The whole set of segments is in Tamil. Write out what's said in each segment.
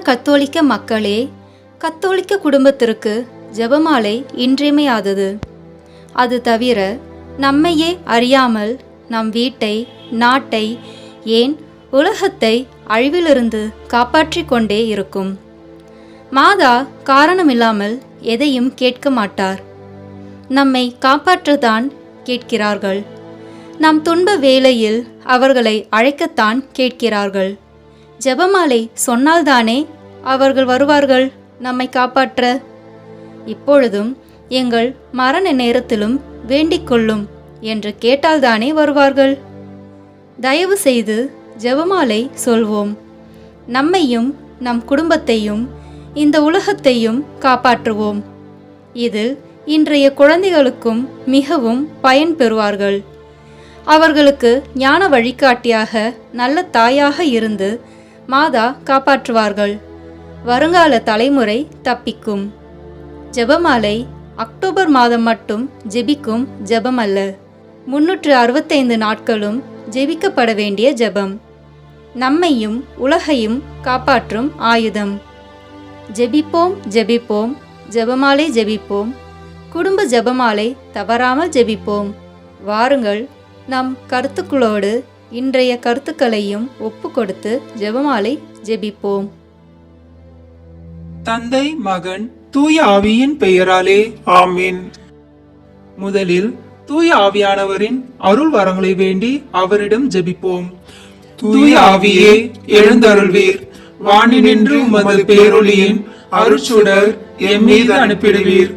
கத்தோலிக்க மக்களே, கத்தோலிக்க குடும்பத்திற்கு ஜெபமாலை இன்றியமையாதது. அது தவிர நம்மையே அறியாமல் நம் வீட்டை, நாட்டை, ஏன் உலகத்தை அழிவிலிருந்து காப்பாற்றிக் கொண்டே இருக்கும். மாதா காரணமில்லாமல் எதையும் கேட்க மாட்டார். நம்மை காப்பாற்றத்தான் கேட்கிறார்கள். நம் துன்ப வேளையில் அவர்களை அழைக்கத்தான் கேட்கிறார்கள். ஜெபமாலை சொன்னால்தானே அவர்கள் வருவார்கள் நம்மை காப்பாற்ற. இப்பொழுதும் எங்கள் மரண நேரத்திலும் வேண்டிக் கொள்ளும் என்று கேட்டால்தானே வருவார்கள். தயவு செய்து ஜெபமாலை சொல்வோம். நம்மையும் நம் குடும்பத்தையும் இந்த உலகத்தையும் காப்பாற்றுவோம். இதில் இன்றைய குழந்தைகளுக்கும் மிகவும் பயன் பெறுவார்கள். அவர்களுக்கு ஞான வழிகாட்டியாக நல்ல தாயாக இருந்து மாதா காப்பாற்றுவார்கள். வருங்கால தலைமுறை தப்பிக்கும். ஜெபமாலை அக்டோபர் மாதம் மட்டும் ஜெபிக்கும் ஜெபம் அல்ல, 365 நாட்களும் ஜெபிக்கப்பட வேண்டிய ஜெபம். நம்மையும் உலகையும் காப்பாற்றும் ஆயுதம். ஜெபிப்போம் ஜெபிப்போம், ஜெபமாலை ஜெபிப்போம், குடும்ப ஜெபமாலை தவறாமல் ஜெபிப்போம். வாருங்கள், நம் கருத்துக்களோடு இன்றைய கருத்துக்களையும் ஒப்பு கொடுத்து ஜெபமாலை ஜெபிப்போம். தந்தை, மகன், தூய ஆவியின் பெயராலே ஆமீன். முதலில் தூய ஆவியானவரின் அருள் வரங்களை வேண்டி அவரிடம் ஜெபிப்போம். தூய ஆவியே எழுந்தருள்வீர். வானினின்று உமது பேரொளியின் அருட்சுடர் எம்மீது அனுப்பிடுவீர்.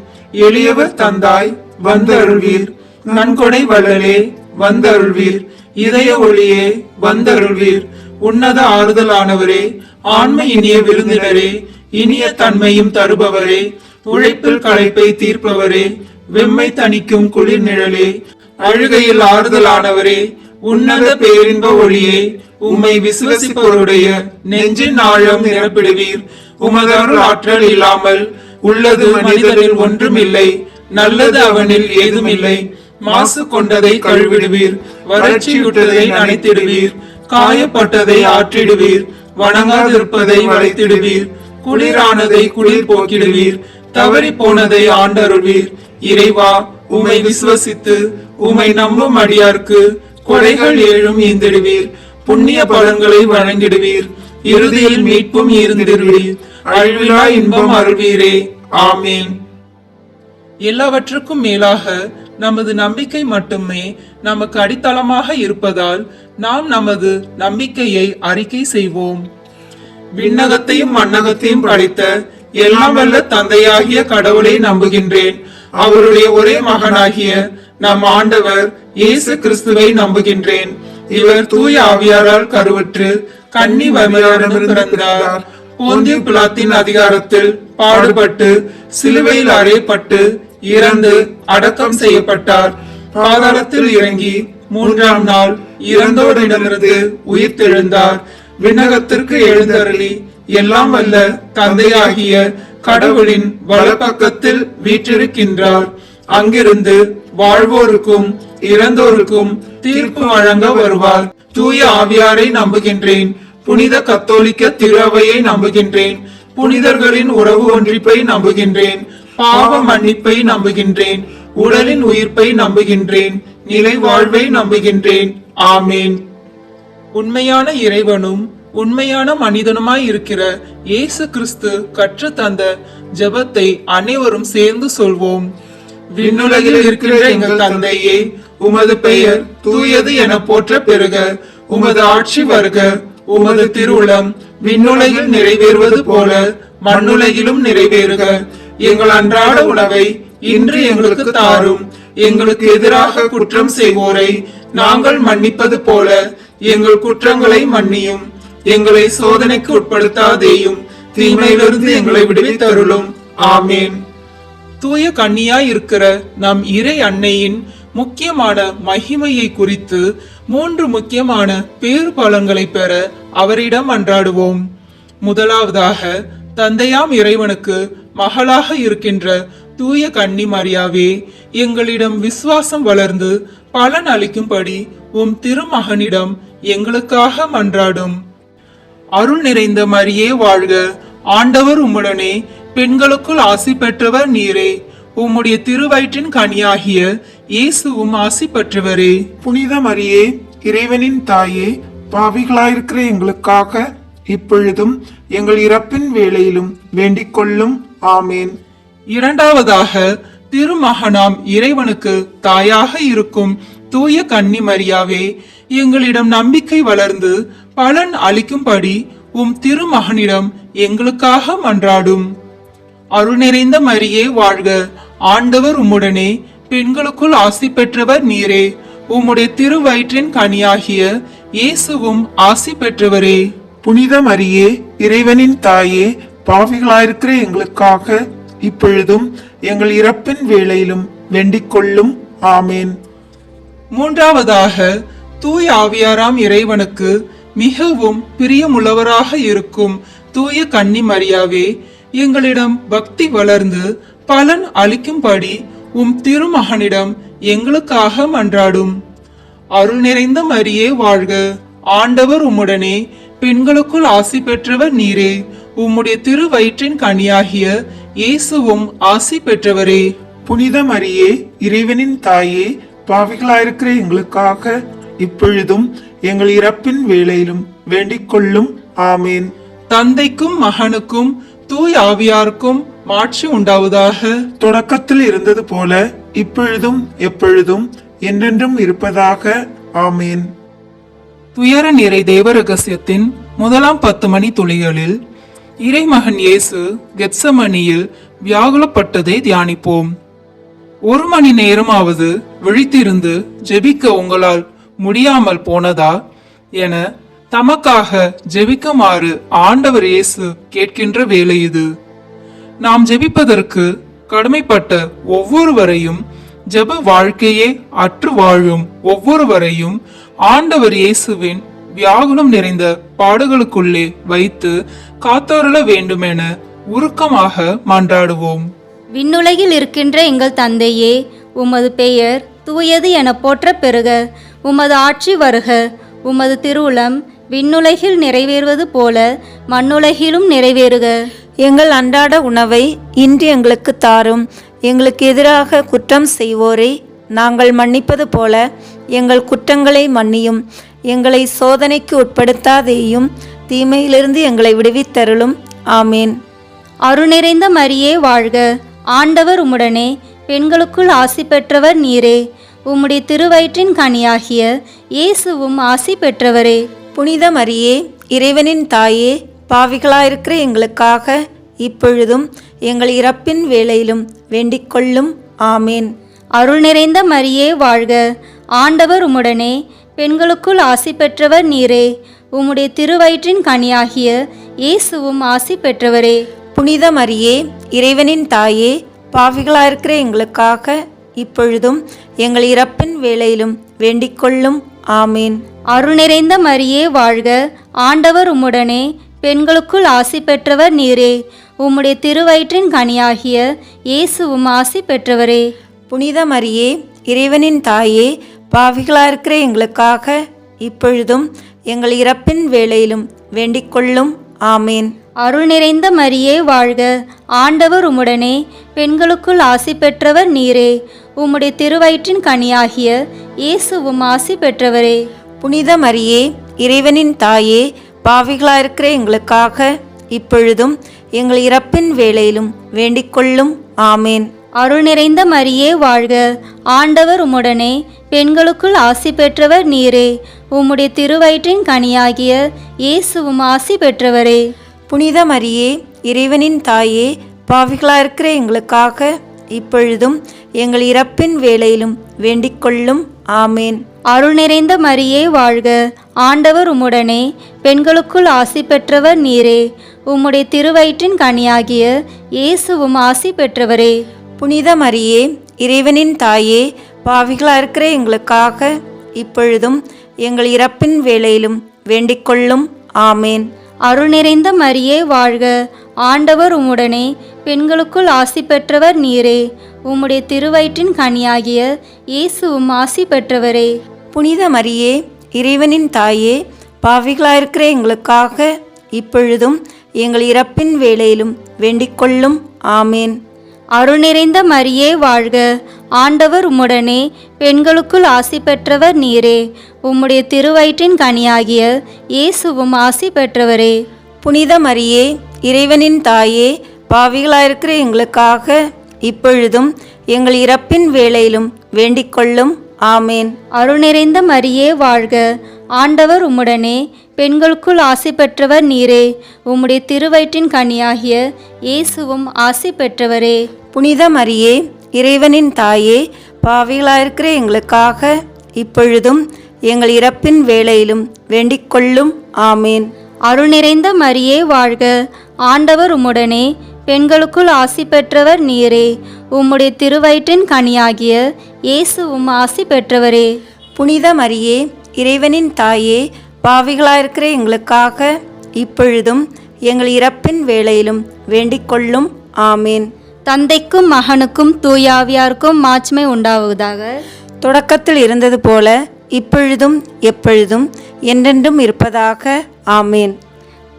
எளியவர் தந்தாய் வந்து அருள்வீர். நன்கொடை வள்ளலே வந்து அருள்வீர். இதய ஒளியே வந்து அருள்வீர். உன்னத ஆறுதலானவரே, ஆன்ம இனிய விருந்தினரே, இனிய தன்மையும் தருபவரே, உழைப்பில் களைப்பை தீர்ப்பவரே, வெம்மை தணிக்கும் குளிர் நிழலே, அழுகையில் ஆறுதலானவரே, உன்னத பேரின்ப ஒளியே, உம்மை விசுவசிப்பவருடைய நெஞ்சின் ஆழம் நிரப்பிடுவீர். உமது அருள் ஆற்றல் இல்லாமல் உள்ளது மனிதரில் ஒன்றுமில்லை, நல்லது அவனில் ஏதுமில்லை. மாசு கொண்டதை கழுவிடுவீர், வறட்சியுற்றதை நனைத்திடுவீர், காயப்பட்டதை ஆற்றிடுவீர், வணங்காதிருப்பதை வளைத்திடுவீர், குளிரானதை குளிர் போக்கிடுவீர், தவறி போனதை ஆண்டருள்வீர். இறைவா, உம்மை விசுவசித்து உம்மை நம்பும் அடியார்க்கு கொடைகள் ஏழும் ஈந்திடுவீர். புண்ணிய பலன்களை வழங்கிடுவீர். இறுதியில் மீட்பும் ஈர்ந்திடுவீர். அழிவிலா இன்பம் அருள்வீரே. ஆமீன். எல்லாவற்றுக்கும் மேலாக நமது நம்பிக்கை மட்டுமே நமக்கு அடித்தளமாக இருப்பதால் நாம் நமது நம்பிக்கையை அறிக்கை செய்வோம். விண்ணகத்தையும் மண்ணகத்தையும் படைத்த எல்லாம் வல்ல தந்தையாகிய கடவுளை நம்புகின்றேன். அவருடைய ஒரே மகனாகிய நம் ஆண்டவர் இயேசு கிறிஸ்துவை நம்புகின்றேன். இவர் தூய ஆவியாரால் கருவுற்று கன்னி மரியாளிடம் பிறந்தார். போந்திய பிலாத்தின் அதிகாரத்தில் பாடுபட்டு சிலுவையில் அறையப்பட்டு இறந்து அடக்கம் செய்யப்பட்டார். பாதாளத்தில் இறங்கி 3ஆம் நாள் இறந்தோரிடமிருந்து உயிர்த்தெழுந்தார். விண்ணகத்திற்கு எழுந்தருளி எல்லாம் வல்ல தந்தையாகிய கடவுளின் வலப்பக்கத்தில் வீற்றிருக்கின்றார். அங்கிருந்து வாழ்வோருக்கும் இறந்தோருக்கும் தீர்ப்பு வழங்க வருவார். தூய ஆவியாரை நம்புகின்றேன். புனித கத்தோலிக்க திருவையை நம்புகின்றேன். புனிதர்களின் உறவு ஒன்றிப்பை நம்புகின்றேன். பாவ மன்னிப்பை நம்புகின்றேன். உடலின் உயிர்ப்பை நம்புகின்றேன். நிலை வாழ்வை நம்புகின்றேன். ஆமீன். உண்மையான இறைவனும் உண்மையான மனிதனுமாய் இருக்கிற இயேசு கிறிஸ்து கற்று தந்த ஜெபத்தை அனைவரும் சேர்ந்து சொல்வோம். விண்ணுலகில் இருக்கின்ற எங்கள் தந்தையே, உமது பெயர் தூயது என போற்ற பெறுக. உமது ஆட்சி வருக. உமது திருவுளம் விண்ணுலகில் நிறைவேறுவது போல மண்ணுலகிலும் நிறைவேறுக. எங்கள் அன்றாட உணவை இன்று எங்களுக்கு தாரும். எங்களுக்கு எதிராக குற்றம் செய்வோரை நாங்கள் மன்னிப்பது போல எங்கள் குற்றங்களை மன்னியும். எங்களை சோதனைக்கு உட்படுத்தாதேயும், தீமையிலிருந்து எங்களை விடுவித்தருளும். ஆமீன். தூய கன்னியாய் இருக்கிற நம் இறை அன்னையின் முக்கியமான மகிமையை குறித்து 3 முக்கியமான பேறு பலன்களை பெற அவரிடம் அன்றாடுவோம். முதலாவதாக, தந்தையாம் இறைவனுக்கு மகளாக இருக்கின்ற தூய கன்னி மரியாவே, எங்களிடம் விசுவாசம் வளர்ந்து பலன் அளிக்கும்படி உம் திருமகனிடம் எங்களுக்காக மன்றாடும். அருள் நிறைந்த மரியே வாழ்க. ஆண்டவர் உம்முடனே பெண்களுக்குள் ஆசி பெற்றவர் நீரே. உம்முடைய திருவயிற்றின் கனியாகிய இயேசுவும் ஆசி பெற்றவரே. புனித மரியே, இறைவனின் தாயே, பாவிகளாயிருக்கிற எங்களுக்காக இப்பொழுதும் எங்கள் இறப்பின் வேளையிலும் வேண்டிக் கொள்ளும். ஆமேன். இரண்டாவதாக, திருமகனாம் இறைவனுக்கு தாயாக இருக்கும் தூய கன்னி மரியாவே, எங்களிடம் நம்பிக்கை வளர்ந்து பலன் அளிக்கும்படி உம் திருமகனிடம் எங்களுக்காக மன்றாடும். அருள் நிறைந்த மரியே வாழ்க. ஆண்டவர் உம்முடனே பெண்களுக்குள் ஆசி பெற்றவர் நீரே. உம்முடைய திருவயிற்றின் கனியாகிய இயேசுவும் ஆசி பெற்றவரே. புனித மரியே, இறைவனின் தாயே, பாவிகளாயிருக்கிற எங்களுக்காக இப்பொழுதும் எங்கள் இறப்பின் வேளையிலும் வேண்டிக் கொள்ளும். ஆமேன். மூன்றாவதாக, தூய ஆவியாராம் இறைவனுக்கு மிகவும் பிரியமுள்ளவராக இருக்கும் தூய கன்னி மரியாவே, எங்களிடம் பக்தி வளர்ந்து பலன் அளிக்கும்படி உம் திருமகனிடம் எங்களுக்காக மன்றாடும். அருள் நிறைந்த மரியே வாழ்க. ஆண்டவர் உம்முடனே பெண்களுக்குள் ஆசி பெற்றவர் நீரே. உம்முடைய திருவயிற்றின் கனியாகிய இயேசுவும் ஆசி பெற்றவரே. புனித மரியே, இறைவனின் தாயே, பாவிகளாயிருக்கிற எங்களுக்காக இப்பொழுதும் எங்கள் இறப்பின் வேளையிலும் வேண்டிக் கொள்ளும். ஆமேன். தந்தைக்கும் மகனுக்கும் தூய் ஆவியாருக்கும் மாட்சி உண்டாவதாக. தொடக்கத்தில் இருந்தது போல இப்பொழுதும் எப்பொழுதும் என்றென்றும் இருப்பதாக. ஆமேன். துயர நிறை தேவ ரகசியத்தின் முதலாம் 10 மணி துளிகளில் இறைமகன் இயேசு கெத்சமனியில் வியாகுலப்பட்டதை தியானிப்போம். 1 மணி நேரமாவது விழித்திருந்து ஜெபிக்க உங்களால் முடியாமல் போனதா என தமக்காக ஜெபிக்குமாறு ஆண்டவர் இயேசு கேட்கின்ற வேளை இது. நாம் ஜெபிப்பதற்கு கடமைப்பட்ட ஒவ்வொருவரையும், ஜெப வாழ்க்கையே அற்று வாழும் ஒவ்வொருவரையும் ஆண்டவர் இயேசுவின் வியாகுலம் நிறைந்த பாடுகளுக்குள்ளே வைத்து காத்தருள வேண்டுமென உருக்கமாக மன்றாடுவோம். விண்ணுலகில் இருக்கின்ற எங்கள் தந்தையே, உமது பெயர் தூயது என போற்ற பெறுக. உமது ஆட்சி வருக. உமது திருவுளம் விண்ணுலகில் நிறைவேறுவது போல மண்ணுலகிலும் நிறைவேறுக. எங்கள் அன்றாட உணவை இன்று எங்களுக்கு தாரும். எங்களுக்கு எதிராக குற்றம் செய்வோரை நாங்கள் மன்னிப்பது போல எங்கள் குற்றங்களை மன்னியும். எங்களை சோதனைக்கு உட்படுத்தாதேயும், தீமையிலிருந்து எங்களை விடுவித்தருளும். ஆமேன். அருள் நிறைந்த மரியே வாழ்க. ஆண்டவர் உம்முடனே பெண்களுக்குள் ஆசி பெற்றவர் நீரே. உம்முடைய திருவயிற்றின் கனியாகிய இயேசுவும் ஆசி பெற்றவரே. புனித மரியே, இறைவனின் தாயே, பாவிகளாயிருக்கிற எங்களுக்காக இப்பொழுதும் எங்கள் இறப்பின் வேளையிலும் வேண்டிக் கொள்ளும். ஆமேன். அருள் நிறைந்த மரியே வாழ்க. ஆண்டவர் உம்முடனே பெண்களுக்குள் ஆசி பெற்றவர் நீரே. உம்முடைய திருவயிற்றின் கனியாகிய இயேசுவும் ஆசி பெற்றவரே. புனித மரியே, இறைவனின் தாயே, பாவிகளாயிருக்கிற எங்களுக்காக இப்பொழுதும் எங்கள் இறப்பின் வேளையிலும் வேண்டிக் கொள்ளும். ஆமேன். அருள் நிறைந்த மரியே வாழ்க. ஆண்டவர் உம்முடனே பெண்களுக்குள் ஆசி பெற்றவர் நீரே. உம்முடைய திருவயிற்றின் கனியாகிய இயேசுவும் ஆசி பெற்றவரே. புனித மரியே, இறைவனின் தாயே, பாவிகளாயிருக்கிற எங்களுக்காக இப்பொழுதும் எங்கள் இறப்பின் வேளையிலும் வேண்டிக் கொள்ளும். ஆமேன். அருள் நிறைந்த மரியே வாழ்க. ஆண்டவர் உம்முடனே பெண்களுக்குள் ஆசி பெற்றவர் நீரே. உம்முடைய திருவயிற்றின் கனியாகிய இயேசுவும் ஆசி பெற்றவரே. புனித மரியே, இறைவனின் தாயே, பாவிகளாயிருக்கிற எங்களுக்காக இப்பொழுதும் எங்கள் இறப்பின் வேளையிலும் வேண்டிக் கொள்ளும். ஆமேன். அருள் நிறைந்த மரியே வாழ்க. ஆண்டவர் உம்முடனே பெண்களுக்குள் ஆசி பெற்றவர் நீரே. உம்முடைய திருவயிற்றின் கனியாகிய இயேசுவும் ஆசி பெற்றவரே. புனித மரியே, இறைவனின் தாயே, பாவிகளாயிருக்கிற எங்களுக்காக இப்பொழுதும் எங்கள் இறப்பின் வேளையிலும் வேண்டிக் கொள்ளும். ஆமேன். அருள் நிறைந்த மரியே வாழ்க. ஆண்டவர் உம்முடனே பெண்களுக்குள் ஆசி பெற்றவர் நீரே. உம்முடைய திருவயிற்றின் கனியாகிய இயேசுவும் ஆசி பெற்றவரே. புனித மரியே, இறைவனின் தாயே, பாவிகளாயிருக்கிற எங்களுக்காக இப்பொழுதும் எங்கள் இறப்பின் வேளையிலும் வேண்டிக் கொள்ளும். ஆமேன். அருள் நிறைந்த மரியே வாழ்க. ஆண்டவர் உம்முடனே பெண்களுக்குள் ஆசி பெற்றவர் நீரே. உம்முடைய திருவயிற்றின் கனியாகிய இயேசுவும் ஆசி பெற்றவரே. புனித மரியே, இறைவனின் தாயே, பாவிகளாயிருக்கிற எங்களுக்காக இப்பொழுதும் எங்கள் இறப்பின் வேளையிலும் வேண்டிக்கொள்ளும். ஆமேன். அருள் நிறைந்த மரியே வாழ்க, ஆண்டவர் உம்முடனே, பெண்களுக்குள் ஆசி பெற்றவர் நீரே. உம்முடைய திருவயிற்றின் கனியாகிய இயேசுவும் ஆசி பெற்றவரே. புனித மரியே, இறைவனின் தாயே, பாவிகளாயிருக்கிற எங்களுக்காக இப்பொழுதும் எங்கள் இறப்பின் வேளையிலும் வேண்டிக்கொள்ளும். ஆமேன். அருள் நிறைந்த மரியே வாழ்க, ஆண்டவர் உம்முடனே, பெண்களுக்குள் ஆசி பெற்றவர் நீரே. உம்முடைய திருவயிற்றின் கனியாகிய இயேசுவும் ஆசி பெற்றவரே. புனித மரியே, இறைவனின் தாயே, பாவிகளாயிருக்கிற எங்களுக்காக இப்பொழுதும் எங்கள் இறப்பின் வேளையிலும் வேண்டிக்கொள்ளும். ஆமேன். அருள் நிறைந்த மரியே வாழ்க, ஆண்டவர் உம்முடனே, பெண்களுக்குள் ஆசி பெற்றவர் நீரே. உம்முடைய திருவயிற்றின் கனியாகிய இயேசுவும் ஆசி பெற்றவரே. புனித மரியே, இறைவனின் தாயே, பாவிகளாயிருக்கிற எங்களுக்காக இப்பொழுதும் எங்கள் இறப்பின் வேளையிலும் வேண்டிக்கொள்ளும். ஆமேன். தந்தைக்கும் மகனுக்கும் தூயாவியாருக்கும் மாட்சிமை உண்டாவதாக. தொடக்கத்தில் இருந்தது போல இப்பொழுதும் எப்பொழுதும் என்றென்றும் இருப்பதாக. ஆமேன்.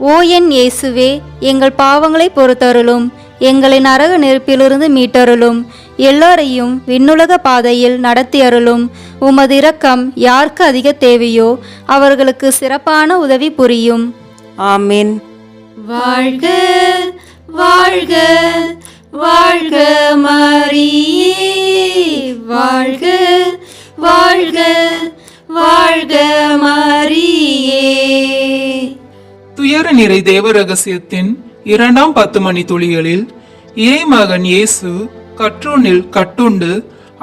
ஓ என் இயேசுவே, எங்கள் பாவங்களை பொறுத்தருளும், எங்களை நரக நெருப்பிலிருந்து மீட்டருளும், எல்லோரையும் விண்ணுலக பாதையில் நடத்தி அருளும். உமது இரக்கம் யாருக்கு அதிக தேவையோ அவர்களுக்கு சிறப்பான உதவி புரியும். ஆமேன். வாழ்க வாழ்க வாழ்க மரியே, வாழ்க வாழ்க வாழ்க மரியே. துயர நிறை தேவ ரகசியத்தின் 2ஆம் 10 மணி துளிகளில் இறைமகன் இயேசு கற்றோனில் கட்டுண்டு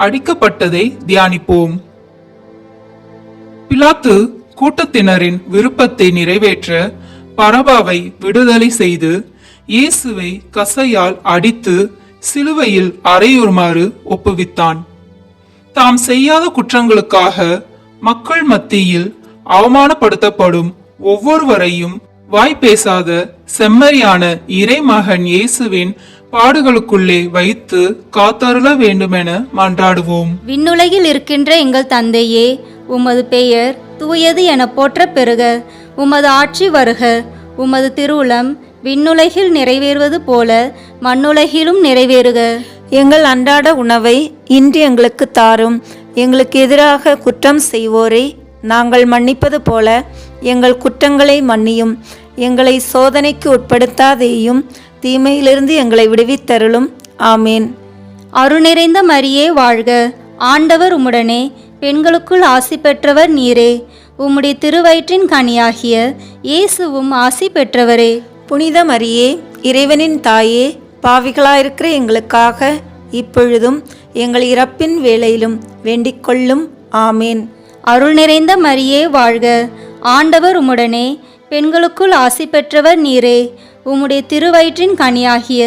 அடிக்கப்பட்டதை தியானிப்போம். பிலாத்து கூட்டத்தினரின் விருப்பத்தை நிறைவேற்ற பரபாவை விடுதலை செய்து இயேசுவை கசையால் அடித்து சிலுவையில் அறையுறுமாறு ஒப்புவித்தான். தாம் செய்யாத குற்றங்களுக்காக மக்கள் மத்தியில் அவமானப்படுத்தப்படும் ஒவ்வொருவரையும் வாய் பேசாத செம்மறியான இறைமகன் இயேசுவின் பாடுகளுக்குள்ளே வைத்து காத்தருள வேண்டுமென மன்றாடுவோம். விண்ணுலகில் இருக்கின்ற எங்கள் தந்தையே, உமது பெயர் தூயது என போற்ற பெறுக. உமது ஆட்சி வருக. உமது திருவுளம் விண்ணுலகில் நிறைவேறுவது போல மண்ணுலகிலும் நிறைவேறுக. எங்கள் அன்றாட உணவை இன்று எங்களுக்கு தாரும். எங்களுக்கு எதிராக குற்றம் செய்வோரை நாங்கள் மன்னிப்பது போல எங்கள் குற்றங்களை மன்னியும். எங்களை சோதனைக்கு உட்படுத்தாதேயும், தீமையிலிருந்து எங்களை விடுவித்தருளும். ஆமேன். அருள் நிறைந்த மரியே வாழ்க, ஆண்டவர் உம்முடனே, பெண்களுக்குள் ஆசி பெற்றவர் நீரே. உம்முடைய திருவயிற்றின் கனியாகிய இயேசுவும் ஆசி பெற்றவரே. புனித மரியே, இறைவனின் தாயே, பாவிகளாயிருக்கிற எங்களுக்காக இப்பொழுதும் எங்கள் இறப்பின் வேளையிலும் வேண்டிக்கொள்ளும். ஆமேன். அருள் நிறைந்த மரியே வாழ்க, ஆண்டவர் உம்முடனே, பெண்களுக்குள் ஆசி பெற்றவர் நீரே. உம்முடைய திருவயிற்றின் கனியாகிய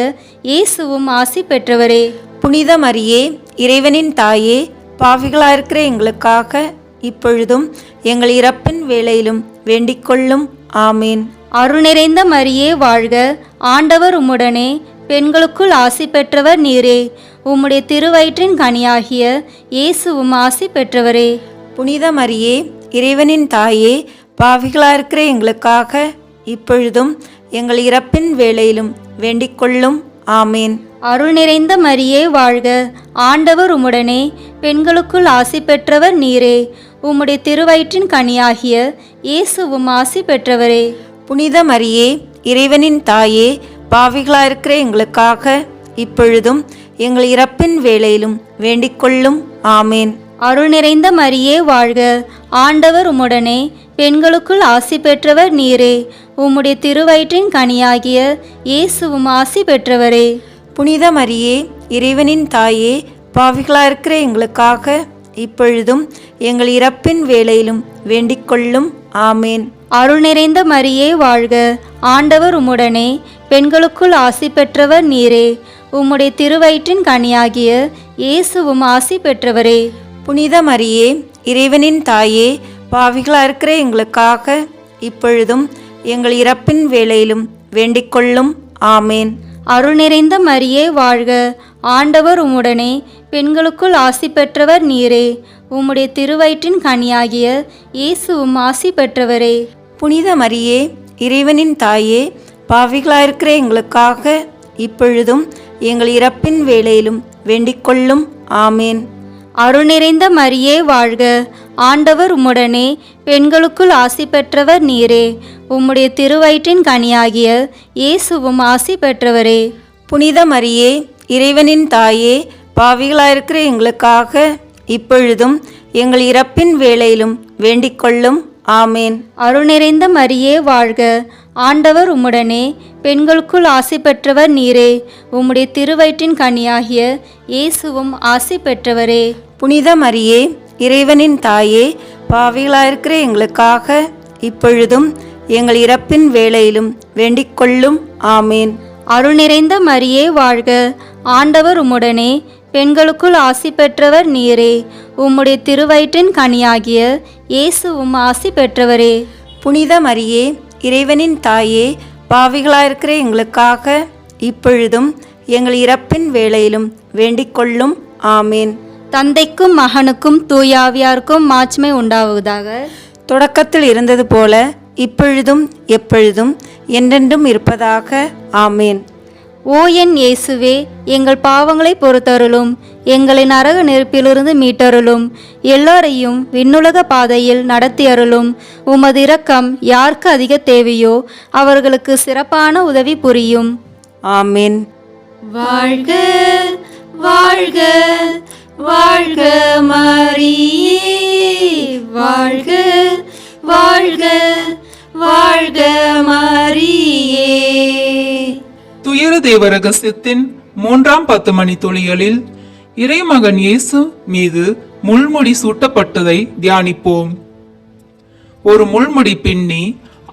இயேசுவும் ஆசி பெற்றவரே. புனித மரியே, இறைவனின் தாயே, பாவிகளாயிருக்கிற எங்களுக்காக இப்பொழுதும் எங்கள் இறப்பின் வேளையிலும் வேண்டிக்கொள்ளும். ஆமேன். அருள் நிறைந்த மரியே வாழ்க, ஆண்டவர் உம்முடனே, பெண்களுக்குள் ஆசி பெற்றவர் நீரே. உம்முடைய திருவயிற்றின் கனியாகிய இயேசுவும் ஆசி பெற்றவரே. புனித மரியே, இறைவனின் தாயே, பாவிகளாயிருக்கிற எங்களுக்காக இப்பொழுதும் எங்கள் இறப்பின் வேளையிலும் வேண்டிக்கொள்ளும். ஆமேன். அருள் நிறைந்த மரியே வாழ்க, ஆண்டவர் உம்முடனே, பெண்களுக்குள் ஆசி பெற்றவர் நீரே. உம்முடைய திருவயிற்றின் கனியாகிய இயேசுவும் ஆசி பெற்றவரே. புனித மரியே, இறைவனின் தாயே, பாவிகளாயிருக்கிற எங்களுக்காக இப்பொழுதும் எங்கள் இறப்பின் வேளையிலும் வேண்டிக்கொள்ளும். ஆமேன். அருள் நிறைந்த மரியே வாழ்க, ஆண்டவர் உம்முடனே, பெண்களுக்குள் ஆசி பெற்றவர் நீரே. உம்முடைய திருவயிற்றின் கனியாகிய இயேசுவும் ஆசி பெற்றவரே. புனித மரியே, இறைவனின் தாயே, பாவிகளாயிருக்கிற எங்களுக்காக இப்பொழுதும் எங்கள் இறப்பின் வேளையிலும் வேண்டிக்கொள்ளும். ஆமேன். அருள் நிறைந்த மரியே வாழ்க, ஆண்டவர் உம்முடனே, பெண்களுக்குள் ஆசி பெற்றவர் நீரே. உம்முடைய திருவயிற்றின் கனியாகிய இயேசுவும் ஆசி பெற்றவரே. புனித மரியே, இறைவனின் தாயே, பாவிகளாயிருக்கிற எங்களுக்காக இப்பொழுதும் எங்கள் இறப்பின் வேளையிலும் வேண்டிக்கொள்ளும். ஆமேன். அருள் நிறைந்த மரியே வாழ்க, ஆண்டவர் உம்முடனே, பெண்களுக்குள் ஆசி பெற்றவர் நீரே. உம்முடைய திருவயிற்றின் கனியாகிய இயேசுவும் ஆசி பெற்றவரே. புனித மரியே, இறைவனின் தாயே, பாவிகளாயிருக்கிற எங்களுக்காக இப்பொழுதும் எங்கள் இறப்பின் வேளையிலும் வேண்டிக்கொள்ளும். ஆமேன். அருள் நிறைந்த மரியே வாழ்க, ஆண்டவர் உம்முடனே, பெண்களுக்குள் ஆசி பெற்றவர் நீரே. உம்முடைய திருவயிற்றின் கனியாகிய இயேசுவும் ஆசி பெற்றவரே. புனித மரியே, இறைவனின் தாயே, பாவிகளாயிருக்கிற எங்களுக்காக இப்பொழுதும் எங்கள் இறப்பின் வேளையிலும் வேண்டிக்கொள்ளும். ஆமேன். அருள் நிறைந்த மரியே வாழ்க, ஆண்டவர் உம்முடனே, பெண்களுக்குள் ஆசி பெற்றவர் நீரே. உம்முடைய திருவயிற்றின் கனியாகிய இயேசுவும் ஆசி பெற்றவரே. புனித மரியே, இறைவனின் தாயே, பாவிகளாயிருக்கிற எங்களுக்காக இப்பொழுதும் எங்கள் இறப்பின் வேளையிலும் வேண்டிக்கொள்ளும். ஆமேன். அருள் நிறைந்த மரியே வாழ்க, ஆண்டவர் உம்முடனே, பெண்களுக்குள் ஆசி பெற்றவர் நீரே. உம்முடைய திருவயிற்றின் கனியாகிய இயேசுவும் ஆசி பெற்றவரே. புனித மரியே, இறைவனின் தாயே, பாவிகளாயிருக்கிற எங்களுக்காக இப்பொழுதும் எங்கள் இறப்பின் வேளையிலும் வேண்டிக்கொள்ளும். ஆமேன். தந்தைக்கும் மகனுக்கும் தூயாவியாருக்கும் மாட்சிமை உண்டாவதாக. தொடக்கத்தில் இருந்தது போல இப்பொழுதும் எப்பொழுதும் என்றென்றும் இருப்பதாக. ஆமேன். ஓ என் இயேசுவே, எங்கள் பாவங்களை பொறுத்தருளும், எங்களை நரக நெருப்பிலிருந்து மீட்டருளும், எல்லோரையும் விண்ணுலக பாதையில் நடத்தியருளும். உமது இரக்கம் யாருக்கு அதிக தேவையோ அவர்களுக்கு சிறப்பான உதவி புரியும். ஆமேன். வாழ்க வாழ்க வாழ்க மரியே, வாழ்க வாழ்க வாழ்க மரியே. துயர தேவ ரகசியத்தின் 3ஆம் 10 மணி துளிகளில் இறைமகன் இயேசு மீது முள்முடி சூட்டப்பட்டதை தியானிப்போம். ஒரு முள்முடி பின்னி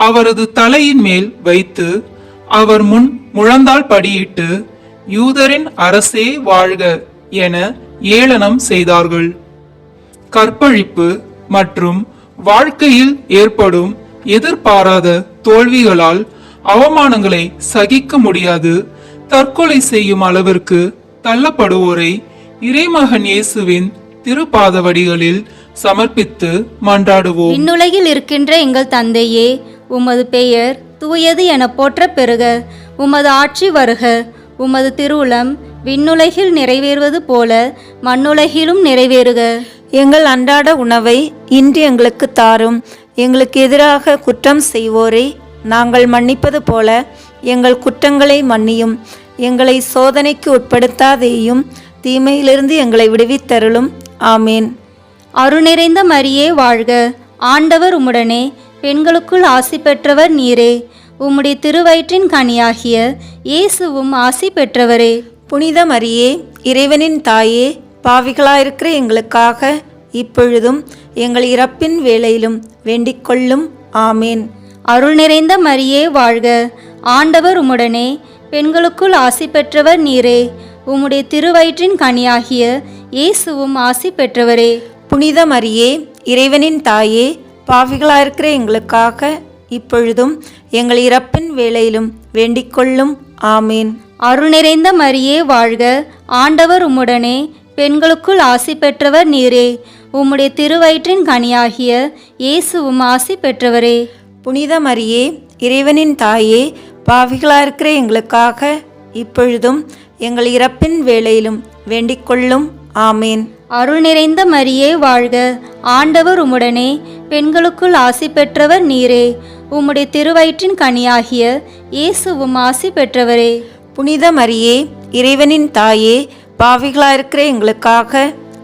அவரது தலையின் மேல் வைத்து அவர் முன் முழந்தாள் படியிட்டு யூதரின் அரசே வாழ்க என ஏளனம் செய்தார்கள். கற்பழிப்பு மற்றும் வாழ்க்கையில் ஏற்படும் எதிர்பாராத தோல்விகளால் அவமானங்களை சகிக்க முடியாது தற்கொலை செய்யும் அளவிற்கு தள்ளப்படுவோரை இறைமகன் இயேசுவின் திருப்பாதவடிகளில் சமர்ப்பித்து மன்றாடுவோம். விண்ணுலகில் இருக்கின்ற எங்கள் தந்தையே, உமது பெயர் தூயது என போற்ற பெறுக. உமது ஆட்சி வருக. உமது திருவுளம் விண்ணுலகில் நிறைவேறுவது போல மண்ணுலகிலும் நிறைவேறுக. எங்கள் அன்றாட உணவை இன்று எங்களுக்கு தாரும். எங்களுக்கு எதிராக குற்றம் செய்வோரை நாங்கள் மன்னிப்பது போல எங்கள் குற்றங்களை மன்னியும். எங்களை சோதனைக்கு உட்படுத்தாதேயும், தீமையிலிருந்து எங்களை விடுவித்தருளும். ஆமேன். அருள் நிறைந்த மரியே வாழ்க, ஆண்டவர் உம்முடனே, பெண்களுக்குள் ஆசி பெற்றவர் நீரே. உம்முடைய திருவயிற்றின் கனியாகிய இயேசுவும் ஆசி பெற்றவரே. புனித மரியே, இறைவனின் தாயே, பாவிகளாயிருக்கிற எங்களுக்காக இப்பொழுதும் எங்கள் இறப்பின் வேளையிலும் வேண்டிக்கொள்ளும். ஆமேன். அருள் நிறைந்த மரியே வாழ்க, ஆண்டவர் உம்முடனே, பெண்களுக்குள் ஆசி பெற்றவர் நீரே. உம்முடைய திருவயிற்றின் கனியாகிய இயேசுவும் ஆசி பெற்றவரே. புனித மரியே, இறைவனின் தாயே, பாவிகளாயிருக்கிற எங்களுக்காக இப்பொழுதும் எங்கள் இறப்பின் வேளையிலும் வேண்டிக்கொள்ளும். ஆமேன். அருள் நிறைந்த மரியே வாழ்க, ஆண்டவர் உம்முடனே, பெண்களுக்குள் ஆசி பெற்றவர் நீரே. உம்முடைய திருவயிற்றின் கனியாகிய இயேசுவும் ஆசி பெற்றவரே. புனித மரியே, இறைவனின் தாயே, பாவிகளாயிருக்கிற எங்களுக்காக இப்பொழுதும் எங்கள் இறப்பின் வேளையிலும் வேண்டிக்கொள்ளும். ஆமேன். அருள் நிறைந்த மரியே வாழ்க, ஆண்டவர் உம்முடனே, பெண்களுக்குள் ஆசி பெற்றவர் நீரே. உம்முடைய திருவயிற்றின் கனியாகிய இயேசுவும் ஆசி பெற்றவரே. புனித மரியே, இறைவனின் தாயே, பாவிகளாயிருக்கிற எங்களுக்காக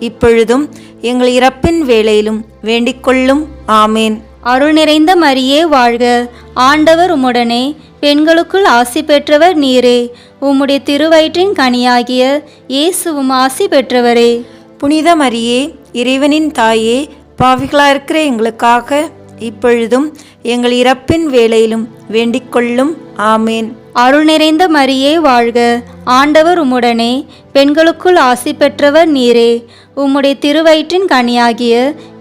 இப்பொழுதும் எங்கள் இறப்பின் வேளையிலும் வேண்டிக்கொள்ளும். ஆமேன். அருள் நிறைந்த மரியே வாழ்க, ஆண்டவர் உம்முடனே, பெண்களுக்குள் ஆசி பெற்றவர் நீரே. உம்முடைய திருவயிற்றின் கனியாகிய இயேசுவும் ஆசி பெற்றவரே. புனித மரியே, இறைவனின் தாயே, பாவிகளாயிருக்கிற எங்களுக்காக இப்பொழுதும் எங்கள் இறப்பின் வேளையிலும் வேண்டிக்கொள்ளும். ஆமேன். அருள் நிறைந்த மரியே வாழ்க, ஆண்டவர் உம்முடனே, பெண்களுக்குள் ஆசி பெற்றவர் நீரே. உம்முடைய திருவயிற்றின் கனியாகிய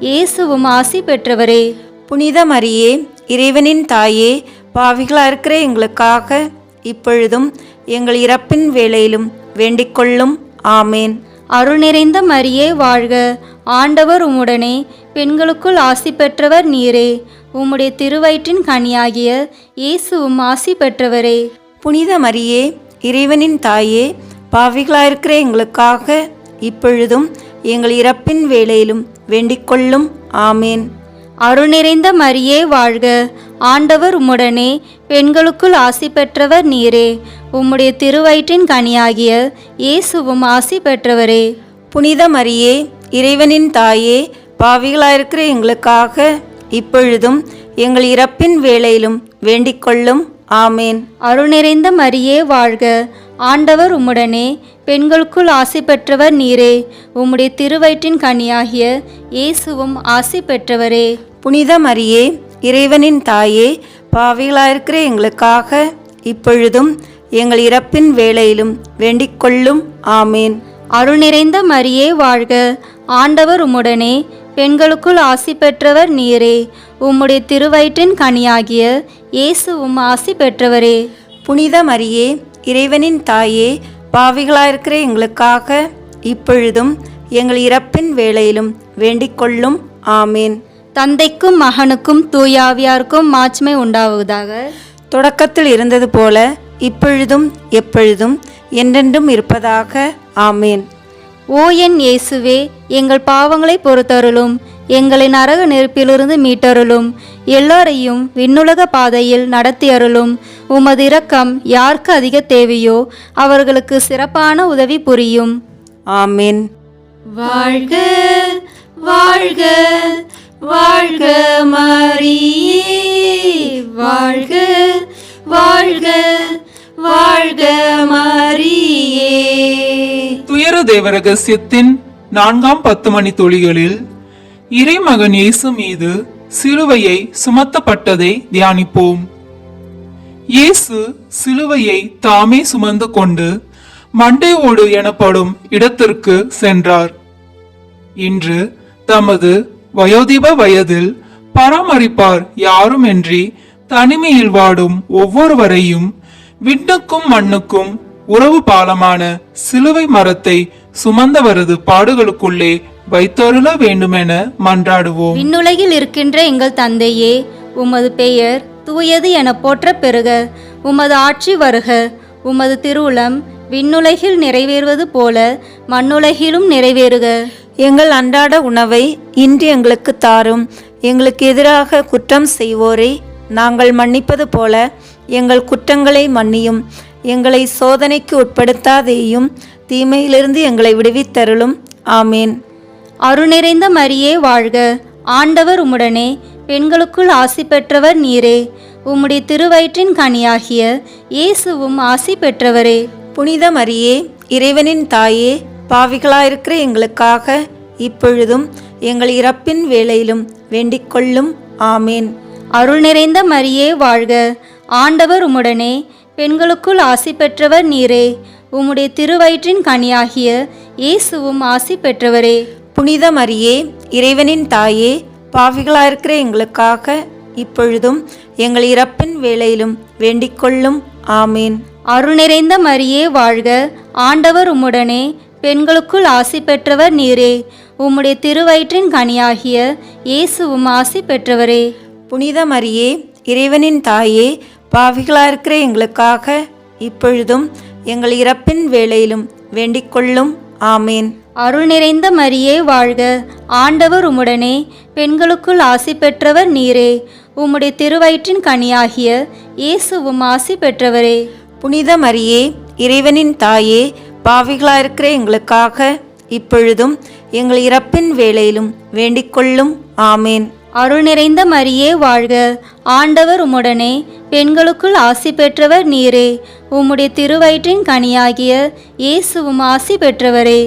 இயேசுவும் ஆசி பெற்றவரே. புனித மரியே, இறைவனின் தாயே, பாவிகளாயிருக்கிற எங்களுக்காக இப்பொழுதும் எங்கள் இறப்பின் வேளையிலும் வேண்டிக்கொள்ளும். ஆமேன். அருள் நிறைந்த மரியே வாழ்க, ஆண்டவர் உம்முடனே, பெண்களுக்குள் ஆசி பெற்றவர் நீரே. உம்முடைய திருவயிற்றின் கனியாகிய இயேசுவும் ஆசி பெற்றவரே. புனித மரியே, இறைவனின் தாயே, பாவிகளாயிருக்கிற எங்களுக்காக இப்பொழுதும் எங்கள் இறப்பின் வேளையிலும் வேண்டிக்கொள்ளும். ஆமேன். அருள் நிறைந்த மரியே வாழ்க, ஆண்டவர் உம்முடனே, பெண்களுக்குள் ஆசி பெற்றவர் நீரே. உம்முடைய திருவயிற்றின் கனியாகிய இயேசுவும் ஆசி பெற்றவரே. புனித மரியே, இறைவனின் தாயே, பாவிகளாயிருக்கிற எங்களுக்காக இப்பொழுதும் எங்கள் இறப்பின் வேளையிலும் வேண்டிக்கொள்ளும். ஆமேன். அருள் நிறைந்த மரியே வாழ்க, ஆண்டவர் உம்முடனே, பெண்களுக்குள் ஆசி பெற்றவர் நீரே. உம்முடைய திருவயிற்றின் கனியாகிய இயேசுவும் ஆசி பெற்றவரே. புனித மரியே, இறைவனின் தாயே, பாவிகளாயிருக்கிற எங்களுக்காக இப்பொழுதும் எங்கள் இறப்பின் வேளையிலும் வேண்டிக்கொள்ளும். ஆமேன். அருள் நிறைந்த மரியே வாழ்க, ஆண்டவர் உம்முடனே, பெண்களுக்குள் ஆசி பெற்றவர் நீரே. உம்முடைய திருவயிற்றின் கனியாகிய இயேசுவும் ஆசி பெற்றவரே. புனித மரியே, இறைவனின் தாயே, பாவிகளாயிருக்கிற எங்களுக்காக இப்பொழுதும் எங்கள் இறப்பின் வேளையிலும் வேண்டிக்கொள்ளும். ஆமேன். தந்தைக்கும் மகனுக்கும் தூயாவியாருக்கும் மாட்சிமை உண்டாவதாக. தொடக்கத்தில் இருந்தது போல இப்பொழுதும் எப்பொழுதும் என்றென்றும் இருப்பதாக. ஆமேன். ஓ என் இயேசுவே, எங்கள் பாவங்களை பொறுத்தருளும், எங்களை நரக நெருப்பிலிருந்து மீட்டருளும், எல்லோரையும் விண்ணுலக பாதையில் நடத்தியருளும். உமது இரக்கம் யாருக்கு அதிக தேவையோ அவர்களுக்கு சிறப்பான உதவி புரியும். ஆமேன். வாழ்க வாழ்க வாழ்க மரியே, வாழ்க வாழ்க வாழ்க மரியே. துயர தேவரகசியத்தின் 4ஆம் 10 மணி துளிகளில் இறைமகன் இயேசு மீது சிலுவையை சுமத்தப்பட்டதை தியானிப்போம். இயேசு சிலுவையை தாமே சுமந்து கொண்டு மண்டை ஓடு எனப்படும் இடத்திற்கு சென்றார். இன்று தமது வயோதிப வயதில் பராமரிப்பார் யாருமின்றி தனிமையில் வாடும் ஒவ்வொருவரையும் விண்ணுக்கும் மண்ணுக்கும் உறவு பாலமான சிலுவை மரத்தை சுமந்தவரது பாடுகளுக்குள்ளே வைத்தருள வேண்டுமென மன்றாடுவோம். விண்ணுலகில் இருக்கின்ற எங்கள் தந்தையே, உமது பெயர் தூயது என போற்ற பெறுக. உமது ஆட்சி வருக. உமது திருவுளம் விண்ணுலகில் நிறைவேறுவது போல மண்ணுலகிலும் நிறைவேறுக. எங்கள் அன்றாட உணவை இன்று எங்களுக்கு தாரும். எங்களுக்கு எதிராக குற்றம் செய்வோரை நாங்கள் மன்னிப்பது போல எங்கள் குற்றங்களை மன்னியும். எங்களை சோதனைக்கு உட்படுத்தாதேயும், தீமையிலிருந்து எங்களை விடுவித்தருளும். ஆமேன். அருள் நிறைந்த மரியே வாழ்க, ஆண்டவர் உம்முடனே, பெண்களுக்குள் ஆசி பெற்றவர் நீரே. உம்முடைய திருவயிற்றின் கனியாகிய இயேசுவும் ஆசி பெற்றவரே. புனித மரியே, இறைவனின் தாயே, பாவிகளாயிருக்கிற எங்களுக்காக இப்பொழுதும் எங்கள் இறப்பின் வேளையிலும் வேண்டிக்கொள்ளும். ஆமேன். அருள் நிறைந்த மரியே வாழ்க, ஆண்டவர் உம்முடனே, பெண்களுக்குள் ஆசி பெற்றவர் நீரே. உம்முடைய திருவயிற்றின் கனியாகிய இயேசுவும் ஆசி பெற்றவரே. புனித மரியே, இறைவனின் தாயே, பாவிகளாயிருக்கிற எங்களுக்காக இப்பொழுதும் எங்கள் இறப்பின் வேளையிலும் வேண்டிக்கொள்ளும். ஆமேன். அருள் நிறைந்த மரியே வாழ்க, ஆண்டவர் உம்முடனே, பெண்களுக்குள் ஆசி பெற்றவர் நீரே. உம்முடைய திருவயிற்றின் கனியாகிய இயேசுவும் ஆசி பெற்றவரே. புனித மரியே, இறைவனின் தாயே, பாவிகளாயிருக்கிற எங்களுக்காக இப்பொழுதும் எங்கள் இறப்பின் வேளையிலும் வேண்டிக்கொள்ளும். ஆமேன். அருள் நிறைந்த மரியே வாழ்க, ஆண்டவர் உம்முடனே, பெண்களுக்குள் ஆசி பெற்றவர் நீரே. உம்முடைய திருவயிற்றின் கனியாகிய இயேசுவும் ஆசி பெற்றவரே. புனித மரியே, இறைவனின் தாயே, பாவிகளாயிருக்கிற எங்களுக்காக இப்பொழுதும் எங்கள் இறப்பின் வேளையிலும் வேண்டிக்கொள்ளும். ஆமேன். அருள் நிறைந்த மரியே வாழ்க, ஆண்டவர் உம்முடனே, பெண்களுக்குள் ஆசி பெற்றவர் நீரே. உம்முடைய திருவயிற்றின் கனியாகிய இயேசுவும் ஆசி பெற்றவரே.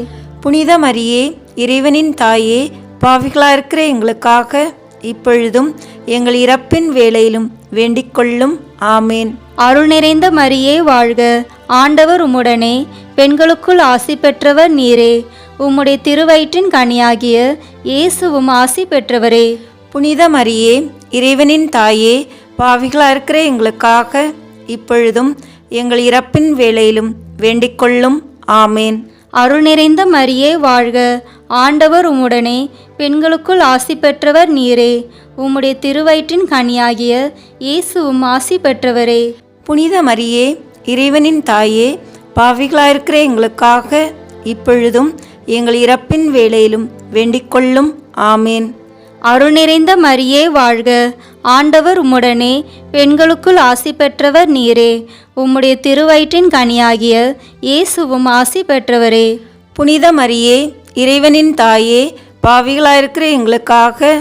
புனித மரியே, இறைவனின் தாயே, பாவிகளாயிருக்கிற எங்களுக்காக இப்பொழுதும் எங்கள் இறப்பின் வேளையிலும் வேண்டிக்கொள்ளும். ஆமேன். அருள் நிறைந்த மரியே வாழ்க, ஆண்டவர் உம்முடனே, பெண்களுக்குள் ஆசி பெற்றவர் நீரே. உம்முடைய திருவயிற்றின் கனியாகிய இயேசுவும் ஆசி பெற்றவரே. புனித மரியே, இறைவனின் தாயே, பாவிகளாயிருக்கிற எங்களுக்காக இப்பொழுதும் எங்கள் இறப்பின் வேளையிலும் வேண்டிக்கொள்ளும். ஆமேன். அருள் நிறைந்த மரியே வாழ்க, ஆண்டவர் உம்முடனே, பெண்களுக்குள் ஆசி பெற்றவர் நீரே. உம்முடைய திருவயிற்றின் கனியாகிய இயேசுவும் ஆசி பெற்றவரே. புனித மரியே, இறைவனின் தாயே, பாவிகளாயிருக்கிற எங்களுக்காக இப்பொழுதும் எங்கள் இறப்பின் வேளையிலும் வேண்டிக்கொள்ளும். ஆமேன். அருள் நிறைந்த மரியே வாழ்க, ஆண்டவர் உம்முடனே, பெண்களுக்குள் ஆசி பெற்றவர் நீரே. உம்முடைய திருவயிற்றின் கனியாகிய இயேசுவும் ஆசி பெற்றவரே. புனித மரியே, இறைவனின் தாயே, பாவிகளாயிருக்கிற எங்களுக்காக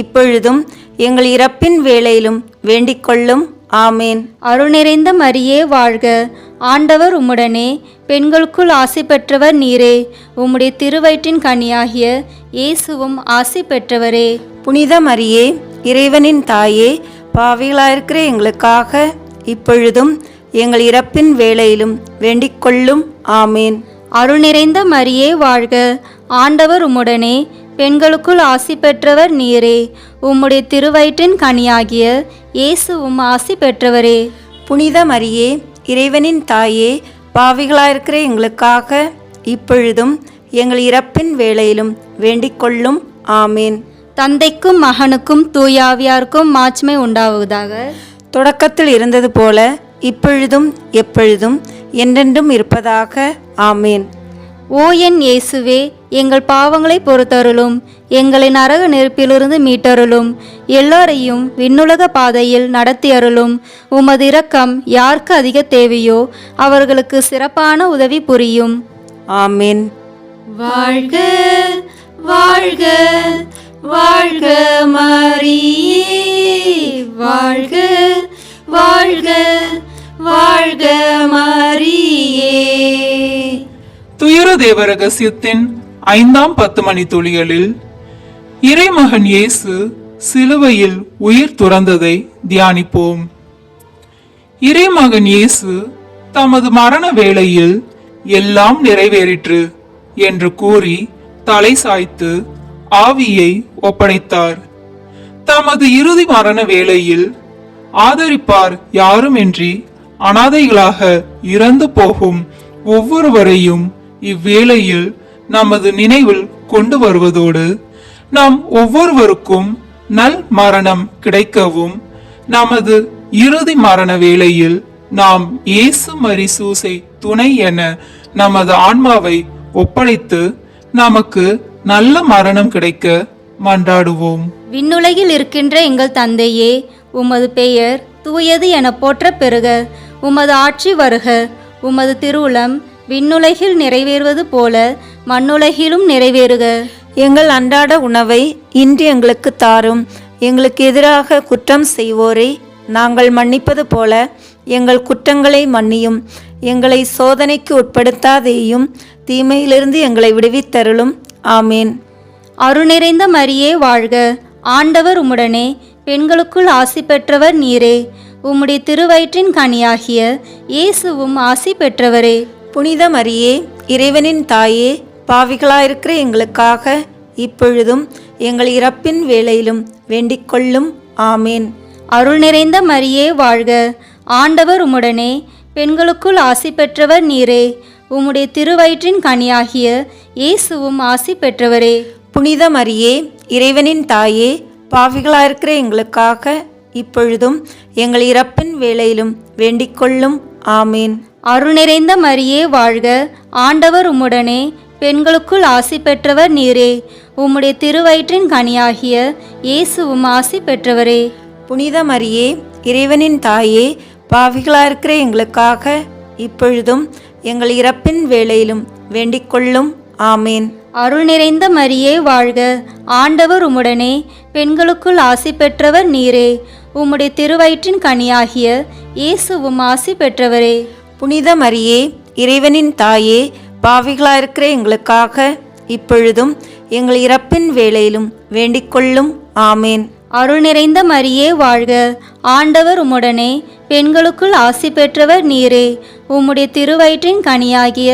இப்பொழுதும் எங்கள் இறப்பின் வேளையிலும் வேண்டிக்கொள்ளும். ஆமேன். அருள் நிறைந்த மரியே வாழ்க, ஆண்டவர் உம்முடனே, பெண்களுக்குள் ஆசி பெற்றவர் நீரே. உம்முடைய திருவயிற்றின் கனியாகிய இயேசுவும் ஆசி பெற்றவரே. புனித மரியே, இறைவனின் தாயே, பாவிகளாயிருக்கிற எங்களுக்காக இப்பொழுதும் எங்கள் இறப்பின் வேளையிலும் வேண்டிக்கொள்ளும். ஆமேன். அருள் நிறைந்த மரியே வாழ்க, ஆண்டவர் உம்முடனே, பெண்களுக்குள் ஆசி பெற்றவர் நீரே. உம்முடைய திருவயிற்றின் கனியாகிய இயேசுவும் ஆசி பெற்றவரே. புனித மரியே, இறைவனின் தாயே, பாவிகளாயிருக்கிற எங்களுக்காக இப்பொழுதும் எங்கள் இறப்பின் வேளையிலும் வேண்டிக்கொள்ளும். ஆமேன். தந்தைக்கும் மகனுக்கும் தூயாவியாருக்கும் மாட்சிமை உண்டாவதாக. தொடக்கத்தில் இருந்தது போல இப்பொழுதும் எப்பொழுதும் என்றென்றும் இருப்பதாக. ஆமேன். ஓ என் இயேசுவே, எங்கள் பாவங்களை பொறுத்தருளும், எங்களை நரக நெருப்பிலிருந்து மீட்டருளும், எல்லோரையும் விண்ணுலக பாதையில் நடத்தியருளும். உமது இரக்கம் யாருக்கு அதிக தேவையோ அவர்களுக்கு சிறப்பான உதவி புரியும். ஆமேன். வாழ்க வாழ்க வாழ்க மரியே, வாழ்க வாழ்க வாழ்க மரியே. துயர தேவ ரகசியத்தின் 5ஆம் 10 மணி துளிகளில் இறைமகன் இயேசு சிலுவையில் உயிர் துறந்ததை தியானிப்போம். இறைமகன் இயேசு தமது மரண வேளையில் எல்லாம் நிறைவேறிற்று என்று கூறி தலை சாய்த்து ஆவியை ஒப்படைத்தார். தமது இறுதி மரண வேளையில் ஆதரிப்பார் யாருமின்றி அனாதைகளாக இறந்து போகும் ஒவ்வொருவரையும் இவ்வேளையில் நமது நினைவில் கொண்டு வருவதோடு நாம் ஒவ்வொருவருக்கும் நல் மரணம் கிடைக்கவும் நமது இறுதி மரண வேளையில் நாம் இயேசு மரிசூசை துணை என நமது ஆன்மாவை ஒப்படைத்து நமக்கு நல்ல மரணம் கிடைக்க மன்றாடுவோம். விண்ணுலகில் இருக்கின்ற எங்கள் தந்தையே, உமது பெயர் தூயது என போற்ற பெறுக. உமது ஆட்சி வருக. உமது திருவுளம் விண்ணுலகில் நிறைவேறுவது போல மண்ணுலகிலும் நிறைவேறுக. எங்கள் அன்றாட உணவை இன்று எங்களுக்கு தாரும். எங்களுக்கு எதிராக குற்றம் செய்வோரை நாங்கள் மன்னிப்பது போல எங்கள் குற்றங்களை மன்னியும். எங்களை சோதனைக்கு உட்படுத்தாதேயும், தீமையிலிருந்து எங்களை விடுவித்தருளும். ஆமேன். அருள் நிறைந்த மரியே வாழ்க, ஆண்டவர் உம்முடனே, பெண்களுக்குள் ஆசி பெற்றவர் நீரே. உம்முடைய திருவயிற்றின் கனியாகிய இயேசுவும் ஆசி பெற்றவரே. புனித மரியே, இறைவனின் தாயே, பாவிகளாயிருக்கிற எங்களுக்காக இப்பொழுதும் எங்கள் இறப்பின் வேளையிலும் வேண்டிக்கொள்ளும். ஆமேன். அருள் நிறைந்த மரியே வாழ்க, ஆண்டவர் உம்முடனே, பெண்களுக்குள் ஆசி பெற்றவர் நீரே. உம்முடைய திருவயிற்றின் கனியாகிய இயேசுவும் ஆசி பெற்றவரே. புனித மரியே, இறைவனின் தாயே, பாவிகளாயிருக்கிற எங்களுக்காக இப்பொழுதும் எங்கள் இறப்பின் வேளையிலும் வேண்டிக்கொள்ளும். ஆமேன். அருள் நிறைந்த மரியே வாழ்க, ஆண்டவர் உம்முடனே, பெண்களுக்குள் ஆசி பெற்றவர் நீரே. உம்முடைய திருவயிற்றின் கனியாகிய இயேசுவும் ஆசி பெற்றவரே. புனித மரியே, இறைவனின் தாயே, பாவிகளாயிருக்கிற எங்களுக்காக இப்பொழுதும் எங்கள் இறப்பின் வேளையிலும் வேண்டிக்கொள்ளும். ஆமேன். அருள் நிறைந்த மரியே வாழ்க, ஆண்டவர் உம்முடனே, பெண்களுக்குள் ஆசி பெற்றவர் நீரே. உம்முடைய திருவயிற்றின் கனியாகிய இயேசுவும் ஆசி பெற்றவரே. புனித மரியே, இறைவனின் தாயே, பாவிகளாயிருக்கிற எங்களுக்காக இப்பொழுதும் எங்கள் இறப்பின் வேளையிலும் வேண்டிக்கொள்ளும். ஆமேன். அருள் நிறைந்த மரியே வாழ்க, ஆண்டவர் உம்முடனே, பெண்களுக்குள் ஆசி பெற்றவர் நீரே. உம்முடைய திருவயிற்றின் கனியாகிய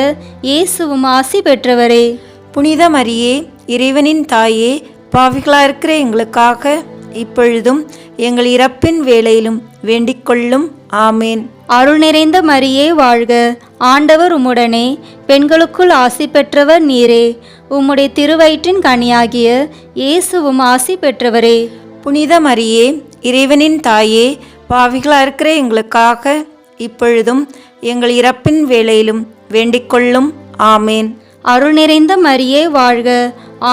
இயேசுவும் ஆசி பெற்றவரே. புனித மரியே, இறைவனின் தாயே, பாவிகளாயிருக்கிற எங்களுக்காக இப்பொழுதும் எங்கள் இறப்பின் வேளையிலும் வேண்டிக்கொள்ளும். ஆமேன். அருள் நிறைந்த மரியே வாழ்க, ஆண்டவர் உம்முடனே, பெண்களுக்குள் ஆசி பெற்றவர் நீரே. உம்முடைய திருவயிற்றின் கனியாகிய இயேசுவும் ஆசி பெற்றவரே. புனித மரியே, இறைவனின் தாயே, பாவிகளாக இருக்கிற எங்களுக்காக இப்பொழுதும் எங்கள் இறப்பின் வேளையிலும் வேண்டிக்கொள்ளும். ஆமேன். அருள் நிறைந்த மரியே வாழ்க.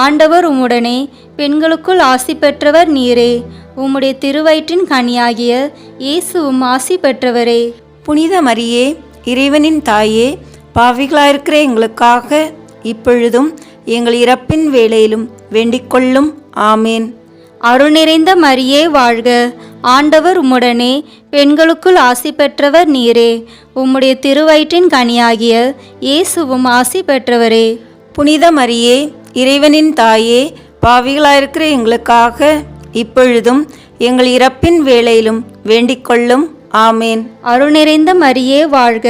ஆண்டவர் உம்முடனே, பெண்களுக்குள் ஆசி பெற்றவர் நீரே. உம்முடைய திருவயிற்றின் கனியாகிய இயேசுவும் ஆசி பெற்றவரே. புனித மரியே, இறைவனின் தாயே, பாவிகளாக இருக்கிற எங்களுக்காக இப்பொழுதும் எங்கள் இறப்பின் வேளையிலும் வேண்டிக்கொள்ளும். ஆமேன். அருள் நிறைந்த மரியே வாழ்க. ஆண்டவர் உம்முடனே, பெண்களுக்குள் ஆசி பெற்றவர் நீரே. உம்முடைய திருவயிற்றின் கனியாகிய இயேசுவும் ஆசி பெற்றவரே. புனித மரியே, இறைவனின் தாயே, பாவிகளாக இருக்கிற எங்களுக்காக இப்பொழுதும் எங்கள் இறப்பின் வேளையிலும் வேண்டிக்கொள்ளும். ஆமேன். அருள் நிறைந்த மரியே வாழ்க.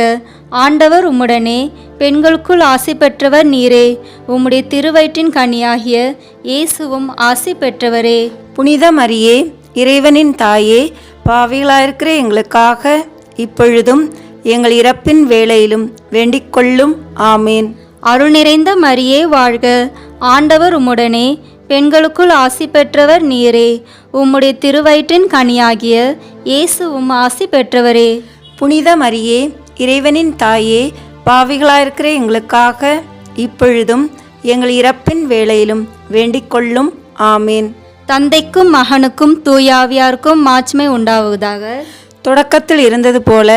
ஆண்டவர் உம்முடனே, பெண்களுக்குள் ஆசி பெற்றவர் நீரே. உம்முடைய திருவயிற்றின் கனியாகிய இயேசுவும் ஆசி பெற்றவரே. புனித மரியே, இறைவனின் தாயே, பாவிகளாக இருக்கிற எங்களுக்காக இப்பொழுதும் எங்கள் இறப்பின் வேளையிலும் வேண்டிக்கொள்ளும். ஆமேன். அருள் நிறைந்த மரியே வாழ்க. ஆண்டவர் உம்முடனே, பெண்களுக்குள் ஆசி பெற்றவர் நீரே. உம்முடைய திருவயிற்றின் கனியாகிய இயேசுவும் ஆசி பெற்றவரே. புனித மரியே, இறைவனின் தாயே, பாவிகளாக இருக்கிற எங்களுக்காக இப்பொழுதும் எங்கள் இறப்பின் வேளையிலும் வேண்டிக்கொள்ளும். ஆமேன். தந்தைக்கும் மகனுக்கும் தூயாவியாருக்கும் மாட்சிமை உண்டாவதாக. தொடக்கத்தில் இருந்தது போல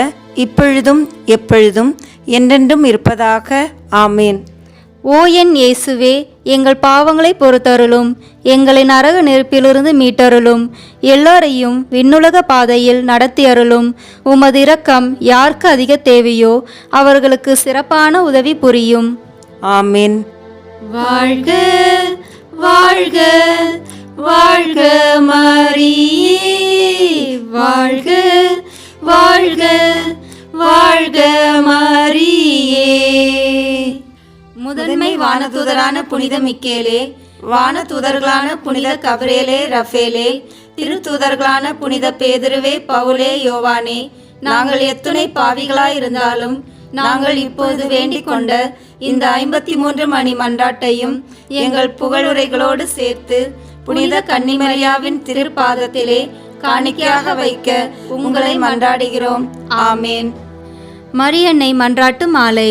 இப்பொழுதும் எப்பொழுதும் என்றென்றும் இருப்பதாக. ஆமேன். ஓ என் இயேசுவே, எங்கள் பாவங்களை பொறுத்தருளும். எங்களை நரக நெருப்பிலிருந்து மீட்டருளும். எல்லோரையும் விண்ணுலக பாதையில் நடத்தியருளும். உமது இரக்கம் யாருக்கு அதிக தேவையோ அவர்களுக்கு சிறப்பான உதவி புரியும். ஆமேன். வாழ்க வாழ்க வாழ்க மரியே, வாழ்க வாழ்க வாழ்க மரியே. முதன்மை வானதூதரான புனித மிக்கேலே, வானதூதர்களான புனித கபிரேலே, ரஃபேலே, திருத்தூதர்களான புனித பேதுருவே, பவுலே, யோவானே, நாங்கள் எத்துணை பாவிகளாயிருந்தாலும் நாங்கள் இப்போது வேண்டிக் கொண்ட இந்த 53 மணி மன்றாட்டையும் எங்கள் புகழுரைகளோடு சேர்த்து புனித கன்னிமரியாவின் திருப்பாதத்திலே காணிக்கையாக வைக்க உங்களை மன்றாடுகிறோம். ஆமேன். மரியன்னை மன்றாட்டு மாலை.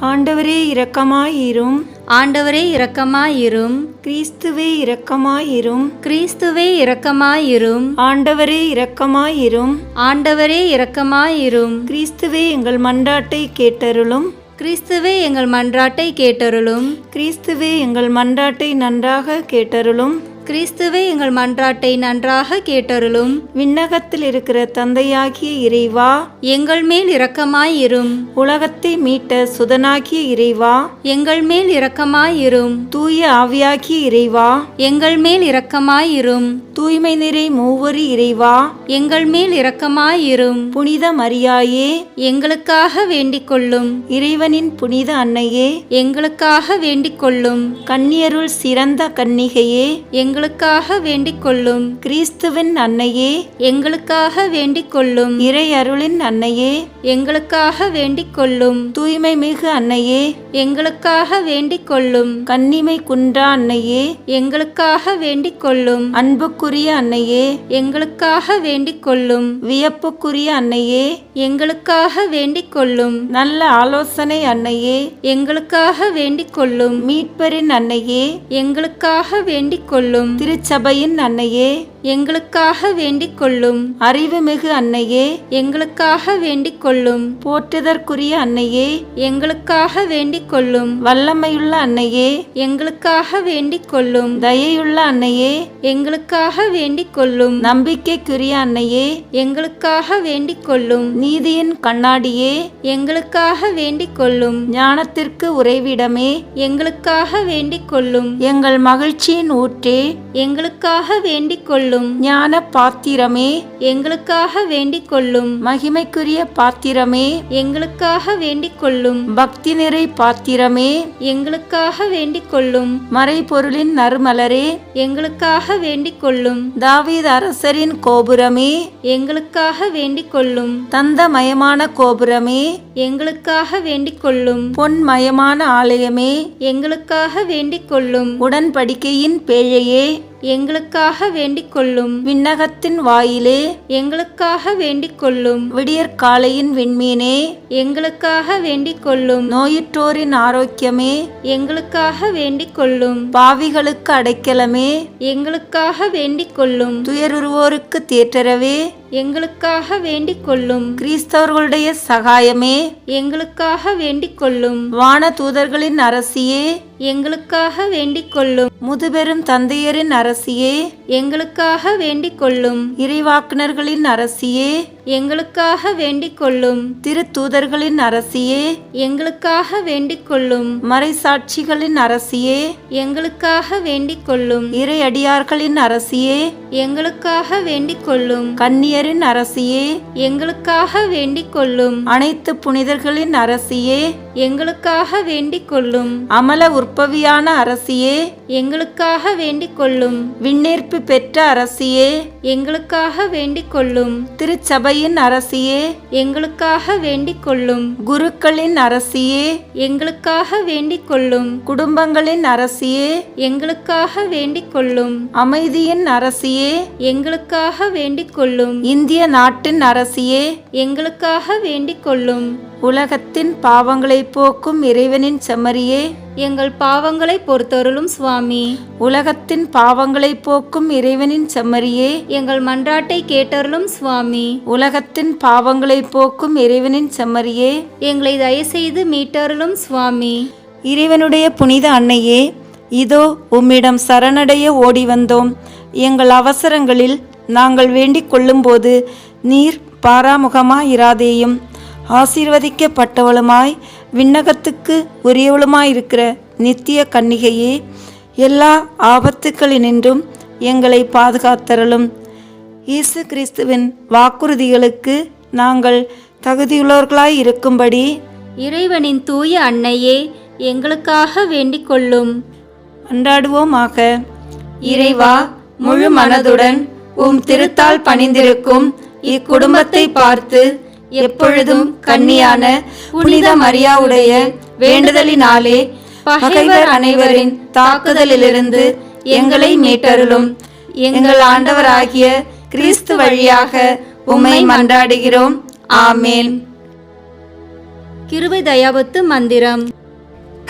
ஆண்டவரே இரக்கமாயிரும். ஆண்டவரே இரக்கமாயிரும். கிறிஸ்துவே இரக்கமாயிரும். கிறிஸ்துவே இரக்கமாயிரும். ஆண்டவரே இரக்கமாயிரும். ஆண்டவரே இரக்கமாயிரும். கிறிஸ்துவே எங்கள் மன்றாட்டை கேட்டருளும். கிறிஸ்துவே எங்கள் மன்றாட்டை கேட்டருளும். கிறிஸ்துவே எங்கள் மன்றாட்டை நன்றாக கேட்டருளும். கிறிஸ்துவே எங்கள் மன்றாட்டை நன்றாக கேட்டருளும். விண்ணகத்தில் இருக்கிற தந்தையாகிய இறைவா, எங்கள் மேல் இரக்கமாயிரும். உலகத்தை மீட்ட சுதனாகிய இறைவா, எங்கள் மேல் இரக்கமாயிரும். தூய ஆவியாகிய இறைவா, எங்கள் மேல் இரக்கமாயிரும். தூய்மை நிறை மூவரு இறைவா, எங்கள் மேல் இரக்கமாயிரும். புனித மரியாயே, எங்களுக்காக வேண்டிக் கொள்ளும். இறைவனின் புனித அன்னையே, எங்களுக்காக வேண்டிக் கொள்ளும். கன்னியருள் சிறந்த கன்னிகையே, எங்களுக்காக வேண்டிக் கொள்ளும். கிறிஸ்துவின் அன்னையே, எங்களுக்காக வேண்டிக் கொள்ளும். இறை அருளின் அன்னையே, எங்களுக்காக வேண்டிக் கொள்ளும். தூய்மை மிகு அன்னையே, எங்களுக்காக வேண்டிக் கொள்ளும். கன்னிமை குன்றா அன்னையே, எங்களுக்காக வேண்டிக் கொள்ளும். அன்புக்குரிய அன்னையே, எங்களுக்காக வேண்டிக் கொள்ளும். வியப்புக்குரிய அன்னையே, எங்களுக்காக வேண்டிக் கொள்ளும். நல்ல ஆலோசனை அன்னையே, எங்களுக்காக வேண்டிக் கொள்ளும். மீட்பரின் அன்னையே, எங்களுக்காக வேண்டிக் கொள்ளும். திருச்சபையின் அன்னையே, எங்களுக்காக வேண்டிக் கொள்ளும். அறிவுமிகு அன்னையே, எங்களுக்காக வேண்டிக் கொள்ளும். போற்றுதற்குரிய அன்னையே, எங்களுக்காக வேண்டிக் கொள்ளும். வல்லமையுள்ள அன்னையே, எங்களுக்காக வேண்டிக் கொள்ளும். தயையுள்ள அன்னையே, எங்களுக்காக வேண்டிக் கொள்ளும். நம்பிக்கைக்குரிய அன்னையே, எங்களுக்காக வேண்டிக் கொள்ளும். நீதியின் கண்ணாடியே, எங்களுக்காக வேண்டிக் கொள்ளும். ஞானத்திற்கு உறைவிடமே, எங்களுக்காக வேண்டிக் கொள்ளும். எங்கள் மகிழ்ச்சியின் ஊற்றே, எங்களுக்காக வேண்டிக் கொள்ளும். கொள்ளும். ஞான பாத்திரமே, எங்களுக்காக வேண்டிக் கொள்ளும். மகிமைக்குரிய பாத்திரமே, எங்களுக்காக வேண்டிக் கொள்ளும். பக்தி நிறை பாத்திரமே, எங்களுக்காக வேண்டிக் கொள்ளும். மறைபொருளின் நறுமலரே, எங்களுக்காக வேண்டிக் கொள்ளும். தாவீது அரசரின் கோபுரமே, எங்களுக்காக வேண்டிக் கொள்ளும். தந்தமயமான கோபுரமே, எங்களுக்காக வேண்டிக் கொள்ளும். பொன்மயமான ஆலயமே, எங்களுக்காக வேண்டிக் கொள்ளும். உடன்படிக்கையின் பேழையே, எங்களுக்காக வேண்டிக் கொள்ளும். விண்ணகத்தின் வாயிலே, எங்களுக்காக வேண்டிக் கொள்ளும். விடியற்காலையின் விண்மீனே, எங்களுக்காக வேண்டிக் கொள்ளும். நோயுற்றோரின் ஆரோக்கியமே, எங்களுக்காக வேண்டிக் கொள்ளும். பாவிகளுக்கு அடைக்கலமே, எங்களுக்காக வேண்டிக் கொள்ளும். துயருவோருக்கு தேற்றரவே, எங்களுக்காக வேண்டிக் கொள்ளும். கிறிஸ்தவர்களுடைய சகாயமே, எங்களுக்காக வேண்டிக் கொள்ளும். வான தூதர்களின் அரசியே, எங்களுக்காக வேண்டிக் கொள்ளும். முதுபெரும் தந்தையரின் அரசியே, எங்களுக்காக வேண்டிக் கொள்ளும். இறைவாக்குனர்களின் அரசியே, எங்களுக்காக வேண்டிக் கொள்ளும். திருத்தூதர்களின் அரசியே, எங்களுக்காக வேண்டிக் கொள்ளும். மறைசாட்சிகளின் அரசியே, எங்களுக்காக வேண்டிக் கொள்ளும். இறை அடியார்களின் அரசியே, எங்களுக்காக வேண்டிக் கொள்ளும். கன்னியரின் அரசியே, எங்களுக்காக வேண்டிக் கொள்ளும். அனைத்து புனிதர்களின் அரசியே, எங்களுக்காக வேண்டிக் கொள்ளும். அமல உற்பவியான அரசியே, எங்களுக்காக வேண்டிக் கொள்ளும். விண்ணேற்பு பெற்ற அரசியே, எங்களுக்காக வேண்டிக் கொள்ளும். திருச்சபையின் அரசியே, எங்களுக்காக வேண்டிக் கொள்ளும். குருக்களின் அரசியே, எங்களுக்காக வேண்டிக் கொள்ளும். குடும்பங்களின் அரசியே, எங்களுக்காக வேண்டிக் கொள்ளும். அமைதியின் அரசியே, எங்களுக்காக வேண்டிக் கொள்ளும். இந்திய நாட்டின் அரசியே, எங்களுக்காக வேண்டிக் கொள்ளும். உலகத்தின் பாவங்களை போக்கும் இறைவனின் செம்மறியே, எங்கள் பாவங்களை பொறுத்தருளும் சுவாமி. உலகத்தின் பாவங்களை போக்கும் இறைவனின் செம்மறியே, எங்கள் மன்றாட்டை கேட்டருளும் சுவாமி. உலகத்தின் பாவங்களை போக்கும் இறைவனின் செம்மறியே, எங்களை தயவுசெய்து மீட்டருளும் சுவாமி. இறைவனுடைய புனித அன்னையே, இதோ உம்மிடம் சரணடைய ஓடி வந்தோம். எங்கள் அவசரங்களில் நாங்கள் வேண்டிக் கொள்ளும்போது நீர் பாராமுகமாயிராதேயும். ஆசீர்வதிக்கப்பட்டவளுமாய் விண்ணகத்துக்கு உரியவளுமாயிருக்கிற நித்திய கன்னிகையே, எல்லா ஆபத்துக்களினின்றும் எங்களை பாதுகாத்தருளும். இயேசு கிறிஸ்துவின் வாக்குறுதிகளுக்கு நாங்கள் தகுதியுள்ளவர்களாய் இருக்கும்படி இறைவனின் தூய அன்னையே, எங்களுக்காக வேண்டிக் கொள்ளும். அன்றாடுவோமாக. இறைவா, முழு மனதுடன் உம் திருத்தால் பணிந்திருக்கும் இக்குடும்பத்தை பார்த்து எப்பொழுதும் கன்னியான புனித மரியாவுடைய வேண்டுதலினாலே பகைவர் அனைவரின் தாக்குதலிலிருந்து எங்களை மீட்டருளும். எங்கள் ஆண்டவராகிய கிறிஸ்து வழியாக உம்மை மன்றாடுகிறோம். ஆமேன். கிருபை தயாபத்து மந்திரம்.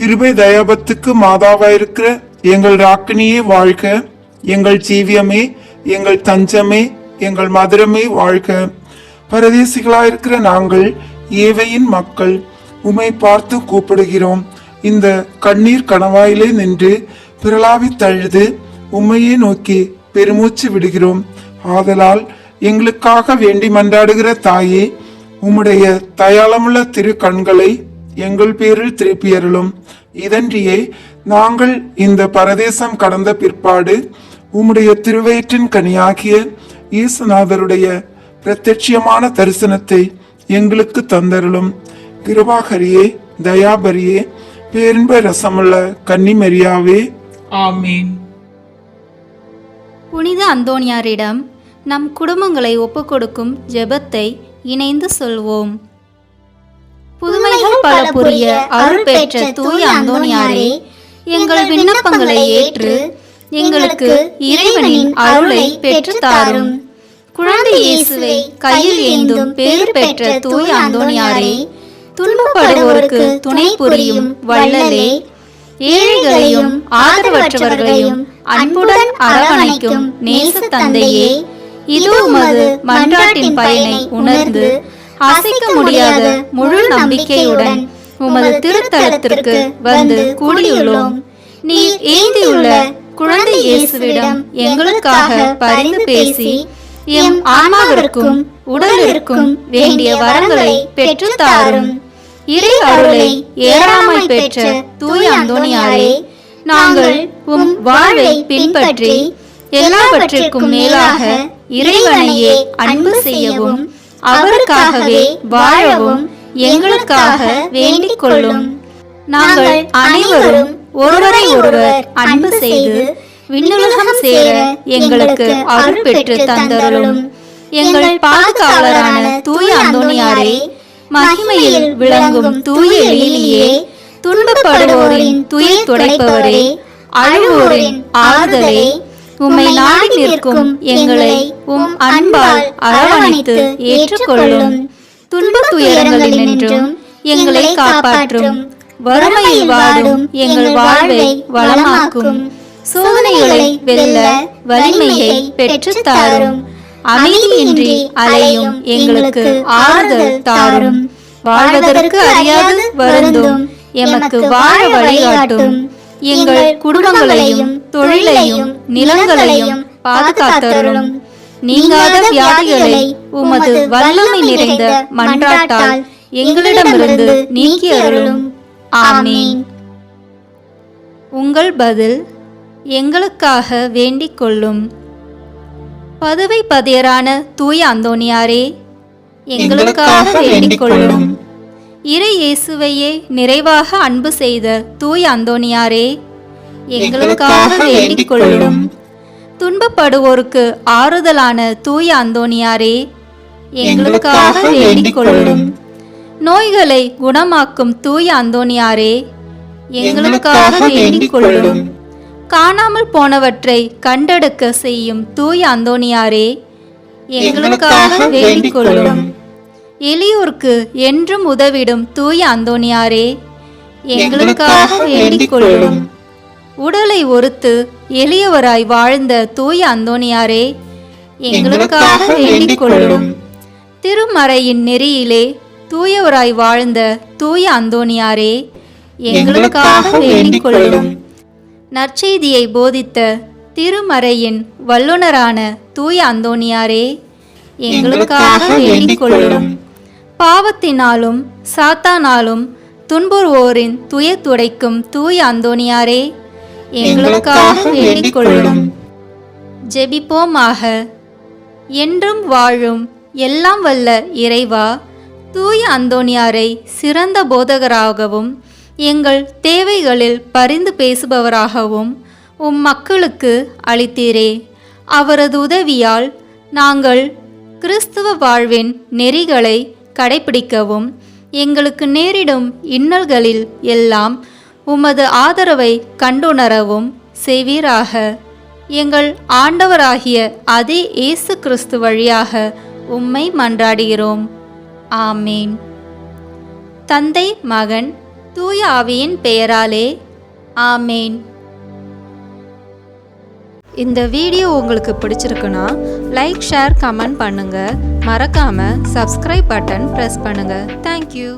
கிருபை தயாபத்துக்கு மாதாவாயிருக்கிற எங்கள் ராக்கினியே வாழ்க. எங்கள் ஜீவியமே, எங்கள் தஞ்சமே, எங்கள் மதுரமே வாழ்க. பரதேசிகளாயிருக்கிற நாங்கள் ஏவையின் மக்கள் உம்மை பார்த்து கூப்பிடுகிறோம். இந்த கண்ணீர் கணவாயிலே நின்று பிறலாவி தழுது உம்மையே நோக்கி பெருமூச்சு விடுகிறோம். ஆதலால் எங்களுக்காக வேண்டி மன்றாடுகிற தாயே, உம்முடைய தயாளமுள்ள திரு கண்களை எங்கள் பேரில் திருப்பியருளும். இதன்றியே நாங்கள் இந்த பரதேசம் கடந்த பிற்பாடு உம்முடைய திருவயிற்றின் கனியாகிய இயேசுநாதருடைய பிரத்யட்சியமான தரிசனத்தை எங்களுக்கு தந்தருளும். கிருபாகரியே, தயாபரியே, பேரின்ப ரசமுள்ள கன்னிமரியாவே, ஆமீன். புனித அந்தோணியாரிடம் நம் குடும்பங்களை ஒப்புக்கொடுக்கும் ஜெபத்தை இணைந்து சொல்வோம். புதுமைகள் பல புரிய அருள் பெற்ற தூய அந்தோணியாரே, எங்கள் விண்ணப்பங்களை ஏற்று எங்களுக்கு இறைவனின் அருளை பெற்று தாரும். குழந்தை இயேசுவை கையில் ஏந்தும் பேறு பெற்ற தூய அந்தோணியாரே, துன்பப்படுவோருக்கு துணை புரியும் வள்ளலே, ஏழைகளையும் ஆதரவற்றவர்களையும் அன்புடன் அரவணைக்கும் நேச தந்தையே, இதோ உமது மன்றாட்டின் பயனை உணர்ந்து அசைக்க முடியாத முழு நம்பிக்கையுடன் உமது திருத்தலத்திற்கு வந்து கூடியுள்ளோம். நீர் ஏந்தியுள்ள குழந்தை இயேசுவிடம் எங்களுக்காக பரிந்து பேசி எம் ஆன்மாவிற்கும் உடலிற்கும் வேண்டிய வரங்களை பெற்று தாரும். இறை அருளை ஏறாமை பெற்ற தூய அந்தோணியாரே, நாங்கள் உம் வாழ்வை பின்பற்றி எல்லாவற்றிற்கும் மேலாக இறைவனையே அன்பு செய்யவும் அவருக்காகவே வாழவும் எங்களுக்காக வேண்டிக் கொள்ளும். நாங்கள் அனைவரும் ஒருவரை ஒருவர் அன்பு செய்து விண்ணுலகம் சேர எங்களுக்கு அருள் பெற்று தந்தருளும். எங்கள் பாதுகாவலரான தூய அந்தோணியாரே, மகிமையில் விளங்கும் தூய எழிலியே, துன்பப்படுவோரின் துயர் துடைப்பவரே, அழுவோரின் ஆறுதலே, உம்மை நாடி நிற்கும் எங்களை உம் அன்பால் அரவணைத்து ஏற்றுக்கொள்ளும். துன்ப துயரங்களினின்றும் எங்களை காப்பாற்றும். வறுமையில் வாடும் எங்கள் வாழ்வை வளமாக்கும். சோதனைகளை வெல்ல வலிமையை பெற்றுத் தாரும். அமைதியின்றி அலையும் எங்களுக்கு ஆறுதல் தாரும். வாழ்வதற்கு அறியாது வருந்தும் எமக்கு வாழ வழிகாட்டும். எங்கள் குடும்பங்களையும் தொழிலையும் நிலங்களையும் பாதுகாத்தருளும். நீங்காத வியாதிகளை உமது வல்லமை நிறைந்த மன்றாட்டால் எங்களிடமிருந்து நீக்கி அருளும். ஆமீன். உங்கள் பதில் எங்களுக்காக வேண்டிக் கொள்ளும். பதுவை பதியரான தூய அந்தோணியாரே, எங்களுக்காக வேண்டிக் கொள்ளும். இறை இயேசுவையே நிறைவாக அன்பு செய்த தூய அந்தோணியாரே, எங்களுக்காக வேண்டிக் கொள்ளும். துன்பப்படுவோருக்கு ஆறுதலான தூய அந்தோணியாரே, எங்களுக்காக வேண்டிக் கொள்ளும். நோய்களை குணமாக்கும் தூய அந்தோணியாரே, எங்களுக்காக வேண்டிக் கொள்ளும். காணாமல் போனவற்றை கண்டெடுக்க செய்யும் தூய அந்தோணியாரே, எங்களுக்காக வேண்டிக் கொள்ளும். எளியோர்க்கு என்றும் உதவிடும் தூய அந்தோணியாரே, எங்களுக்காக வேண்டிக் கொள்ளும். உடலை ஒருத்து எளியவராய் வாழ்ந்த தூய அந்தோணியாரே, எங்களுக்காக வேண்டிக் கொள்ளும். திருமறையின் நெறியிலே தூயவராய் வாழ்ந்த தூய அந்தோணியாரே, எங்களுக்காக வேண்டிக் கொள்ளும். நற்செய்தியை போதித்த திருமறையின் வல்லுனரான தூய அந்தோணியாரே, எங்களுக்காக வேண்டிக் கொள்ளும். பாவத்தினாலும் சாத்தானாலும் துன்புறுவோரின் துயர் துடைக்கும் தூய அந்தோணியாரே, எங்களுக்காக வேண்டிக் கொள்ளும். ஜெபிப்போமாக. என்றும் வாழும் எல்லாம் வல்ல இறைவா, தூய அந்தோணியாரை சிறந்த போதகராகவும் எங்கள் தேவைகளில் பரிந்து பேசுபவராகவும் உம் மக்களுக்கு அளித்தீரே. அவரது உதவியால் நாங்கள் கிறிஸ்துவ வாழ்வின் நெறிகளை கடைபிடிக்கவும் எங்களுக்கு நேரிடும் இன்னல்களில் எல்லாம் உமது ஆதரவை கண்டுணரவும் செய்வீராக. எங்கள் ஆண்டவராகிய அதே இயேசு கிறிஸ்து வழியாக உம்மை மன்றாடுகிறோம். ஆமீன். தந்தை, மகன், தூய ஆவியின் பெயராலே ஆமேன். இந்த வீடியோ உங்களுக்கு பிடிச்சிருக்குன்னா லைக், ஷேர், கமெண்ட் பண்ணுங்க. மறக்காம சப்ஸ்கிரைப் பட்டன் பிரஸ் பண்ணுங்க. தேங்க்யூ.